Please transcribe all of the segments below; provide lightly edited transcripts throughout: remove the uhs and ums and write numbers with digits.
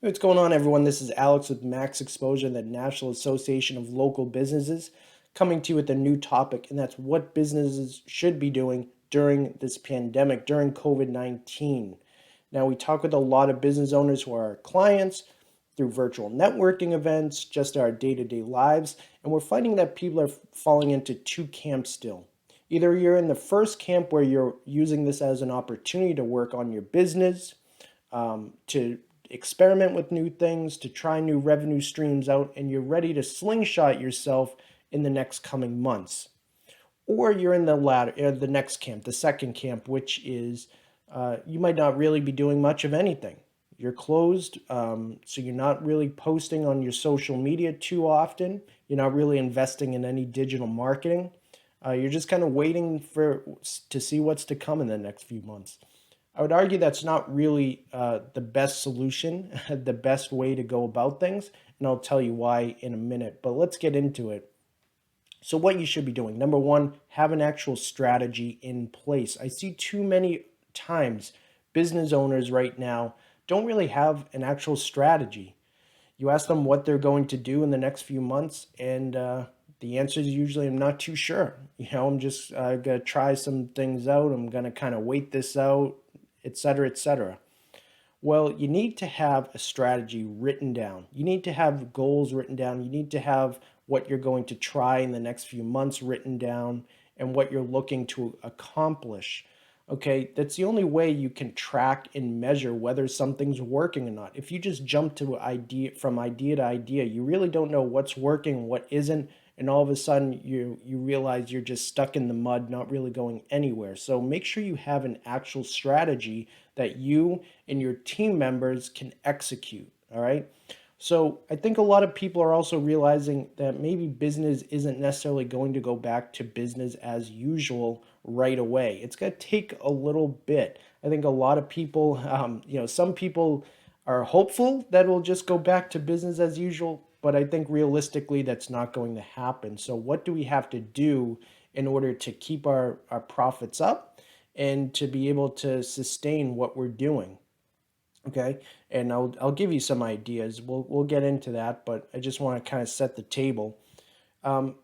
What's going on, everyone? This is Alex with MaxExposure, the National Association of Local Businesses, coming to you with a new topic, and that's what businesses should be doing during this pandemic, during COVID-19. Now, we talk with a lot of business owners who are our clients through virtual networking events, just our day-to-day lives, and we're finding that people are falling into two camps still. Either you're in the first camp where you're using this as an opportunity to work on your business, to experiment with new things, to try new revenue streams out, and you're ready to slingshot yourself in the next coming months. Or you're in the next camp, the second camp, which is you might not really be doing much of anything. You're closed, so you're not really posting on your social media too often. You're not really investing in any digital marketing. You're just kind of waiting to see what's to come in the next few months. I would argue that's not really the best solution, the best way to go about things, and I'll tell you why in a minute. But let's get into it. So, what you should be doing: number one, have an actual strategy in place. I see too many times business owners right now don't really have an actual strategy. You ask them what they're going to do in the next few months, and the answer is usually, I'm not too sure. I'm just gonna try some things out. I'm gonna kind of wait this out, etc., etc. Well, you need to have a strategy written down. You need to have goals written down. You need to have what you're going to try in the next few months written down and what you're looking to accomplish. Okay, that's the only way you can track and measure whether something's working or not. If you just jump to idea to idea, you really don't know what's working, what isn't, and all of a sudden you realize you're just stuck in the mud, not really going anywhere. So make sure you have an actual strategy that you and your team members can execute. All right. So I think a lot of people are also realizing that maybe business isn't necessarily going to go back to business as usual right away. It's going to take a little bit. I think a lot of people, some people are hopeful that it'll just go back to business as usual, but I think realistically that's not going to happen. So what do we have to do in order to keep our profits up and to be able to sustain what we're doing? Okay, and I'll give you some ideas. We'll get into that, but I just want to kind of set the table.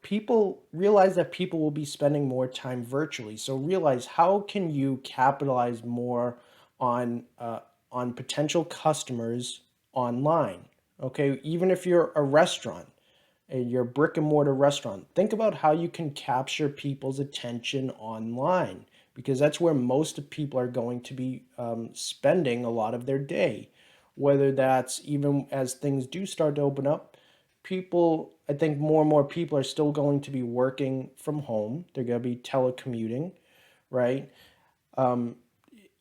People realize that people will be spending more time virtually, so realize how can you capitalize more on on potential customers online. Okay, even if you're a restaurant, your brick and mortar restaurant, think about how you can capture people's attention online because that's where most of people are going to be spending a lot of their day. Whether that's even as things do start to open up, people, I think more and more people are still going to be working from home. They're going to be telecommuting, right? Um,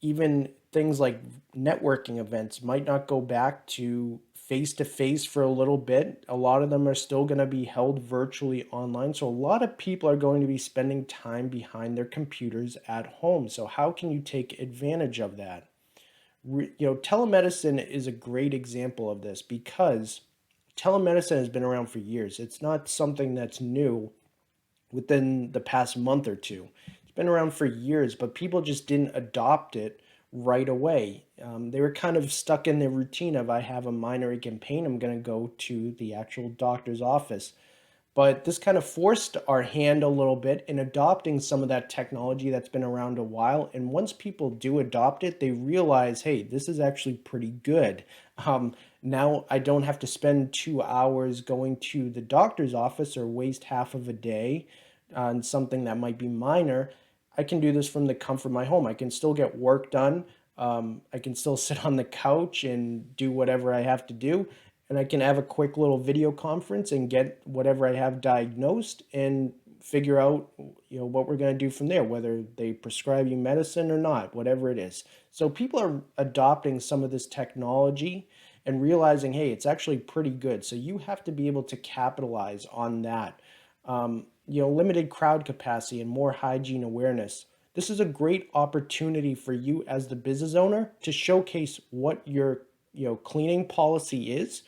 Even things like networking events might not go back to face for a little bit. A lot of them are still going to be held virtually online. So a lot of people are going to be spending time behind their computers at home. So how can you take advantage of that? Telemedicine is a great example of this because telemedicine has been around for years. It's not something that's new within the past month or two. It's been around for years, but people just didn't adopt it right away. They were kind of stuck in their routine of, I have a minor ache and pain, I'm going to go to the actual doctor's office. But this kind of forced our hand a little bit in adopting some of that technology that's been around a while. And once people do adopt it, they realize, hey, this is actually pretty good. Now I don't have to spend 2 hours going to the doctor's office or waste half of a day on something that might be minor. I can do this from the comfort of my home. I can still get work done. I can still sit on the couch and do whatever I have to do, and I can have a quick little video conference and get whatever I have diagnosed and figure out what we're going to do from there, whether they prescribe you medicine or not, whatever it is. So people are adopting some of this technology and realizing, hey, it's actually pretty good. So you have to be able to capitalize on that. Limited crowd capacity and more hygiene awareness. This is a great opportunity for you as the business owner to showcase what your cleaning policy is,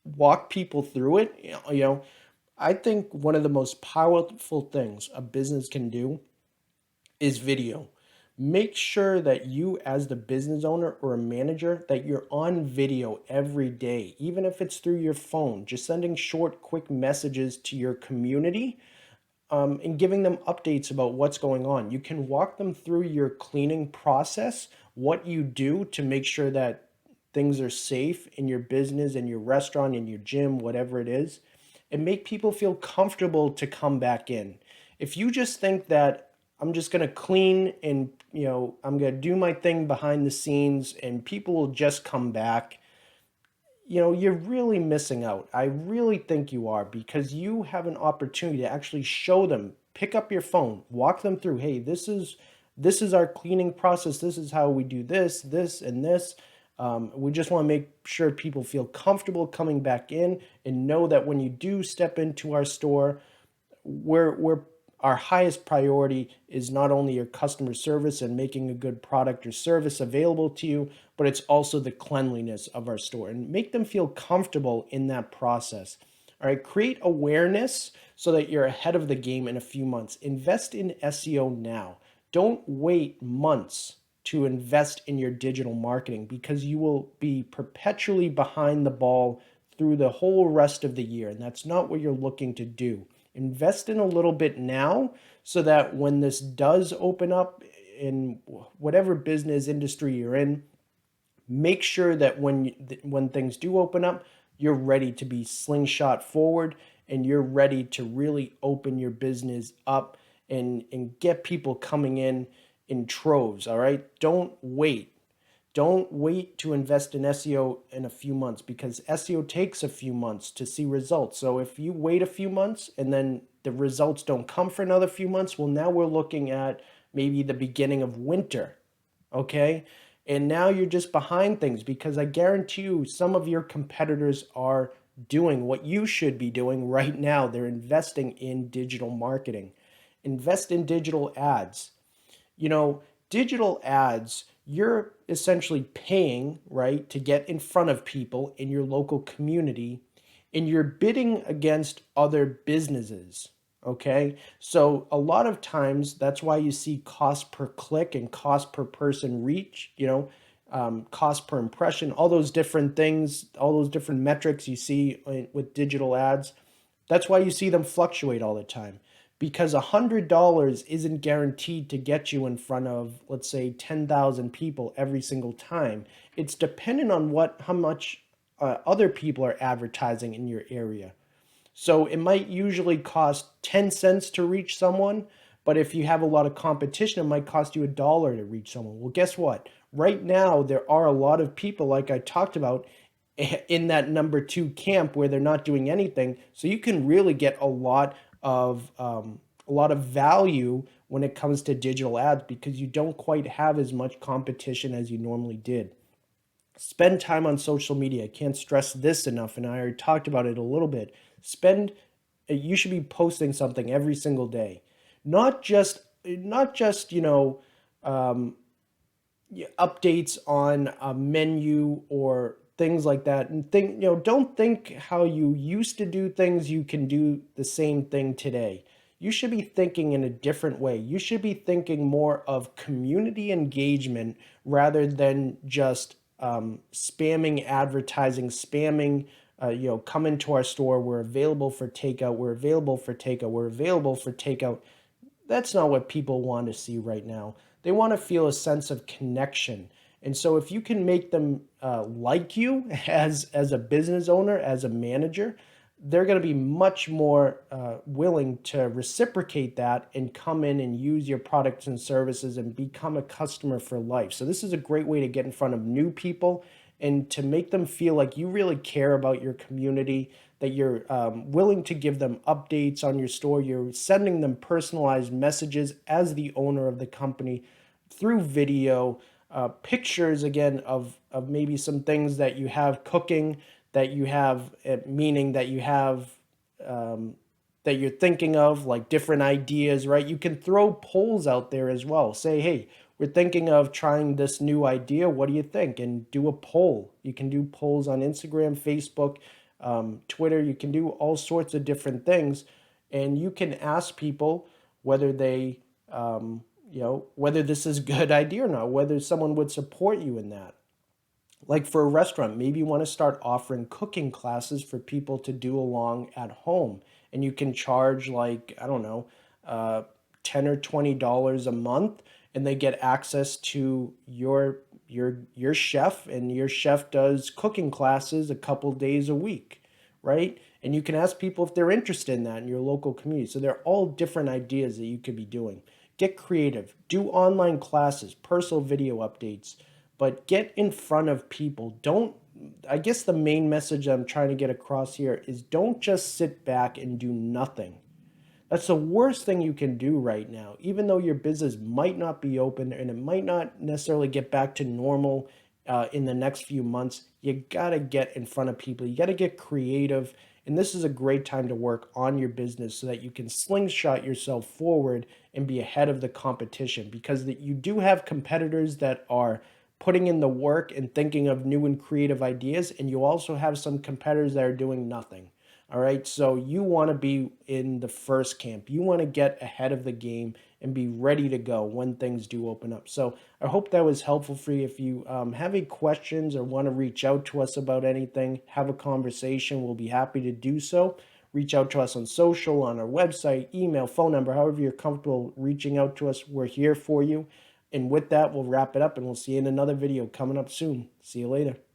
walk people through it. I think one of the most powerful things a business can do is video. Make sure that you, as the business owner or a manager, that you're on video every day, even if it's through your phone, just sending short, quick messages to your community, and giving them updates about what's going on. You can walk them through your cleaning process, what you do to make sure that things are safe in your business, in your restaurant, in your gym, whatever it is, and make people feel comfortable to come back in. If you just think that I'm just going to clean and, I'm going to do my thing behind the scenes and people will just come back, you're really missing out. I really think you are, because you have an opportunity to actually show them, pick up your phone, walk them through, hey, this is our cleaning process. This is how we do this, and this. We just want to make sure people feel comfortable coming back in and know that when you do step into our store, we're our highest priority is not only your customer service and making a good product or service available to you, but it's also the cleanliness of our store, and make them feel comfortable in that process. All right, create awareness so that you're ahead of the game in a few months. Invest in SEO now. Don't wait months to invest in your digital marketing, because you will be perpetually behind the ball through the whole rest of the year, and that's not what you're looking to do. Invest in a little bit now so that when this does open up in whatever business industry you're in, make sure that when things do open up, you're ready to be slingshot forward, and you're ready to really open your business up and get people coming in troves. All right, don't wait to invest in SEO in a few months, because SEO takes a few months to see results. So if you wait a few months and then the results don't come for another few months, well, now we're looking at maybe the beginning of winter, okay? And now you're just behind things, because I guarantee you some of your competitors are doing what you should be doing right now. They're investing in digital marketing. Invest in digital ads. Digital ads, you're essentially paying, right, to get in front of people in your local community, and you're bidding against other businesses. Okay. So a lot of times that's why you see cost per click and cost per person reach, cost per impression, all those different things, all those different metrics you see with digital ads. That's why you see them fluctuate all the time, because $100 isn't guaranteed to get you in front of, let's say, 10,000 people every single time. It's dependent on how much other people are advertising in your area. So it might usually cost 10 cents to reach someone, but if you have a lot of competition, it might cost you $1 to reach someone. Well, guess what? Right now, there are a lot of people, like I talked about, in that number two camp where they're not doing anything. So you can really get a lot of value when it comes to digital ads, because you don't quite have as much competition as you normally did. Spend time on social media. I can't stress this enough, and I already talked about it a little bit. You should be posting something every single day, not just updates on a menu or things like that. And don't think how you used to do things, you can do the same thing today. You should be thinking in a different way. You should be thinking more of community engagement rather than just spamming advertising, spamming, come into our store, we're available for takeout, we're available for takeout, we're available for takeout. That's not what people want to see right now. They want to feel a sense of connection. And so if you can make them like you as a business owner, as a manager, they're going to be much more willing to reciprocate that and come in and use your products and services and become a customer for life. So this is a great way to get in front of new people and to make them feel like you really care about your community, that you're willing to give them updates on your store. You're sending them personalized messages as the owner of the company through video, pictures again of maybe some things that you have cooking, that you have, meaning that you have, that you're thinking of, like different ideas, right? You can throw polls out there as well. Say, hey, we're thinking of trying this new idea. What do you think? And do a poll. You can do polls on Instagram, Facebook, Twitter. You can do all sorts of different things. And you can ask people whether they, whether this is a good idea or not, whether someone would support you in that. Like for a restaurant, maybe you want to start offering cooking classes for people to do along at home. And you can charge like, I don't know, uh, $10 or $20 a month, and they get access to your chef, and your chef does cooking classes a couple days a week, right? And you can ask people if they're interested in that in your local community. So they're all different ideas that you could be doing. Get creative, do online classes, personal video updates, but get in front of people. Don't, I guess the main message I'm trying to get across here is don't just sit back and do nothing. That's the worst thing you can do right now. Even though your business might not be open and it might not necessarily get back to normal in the next few months, you got to get in front of people. You got to get creative. And this is a great time to work on your business so that you can slingshot yourself forward and be ahead of the competition, because you do have competitors that are putting in the work and thinking of new and creative ideas. And you also have some competitors that are doing nothing. All right. So you want to be in the first camp. You want to get ahead of the game and be ready to go when things do open up. So I hope that was helpful for you. If you have any questions or want to reach out to us about anything, have a conversation, we'll be happy to do so. Reach out to us on social, on our website, email, phone number, however you're comfortable reaching out to us. We're here for you. And with that, we'll wrap it up, and we'll see you in another video coming up soon. See you later.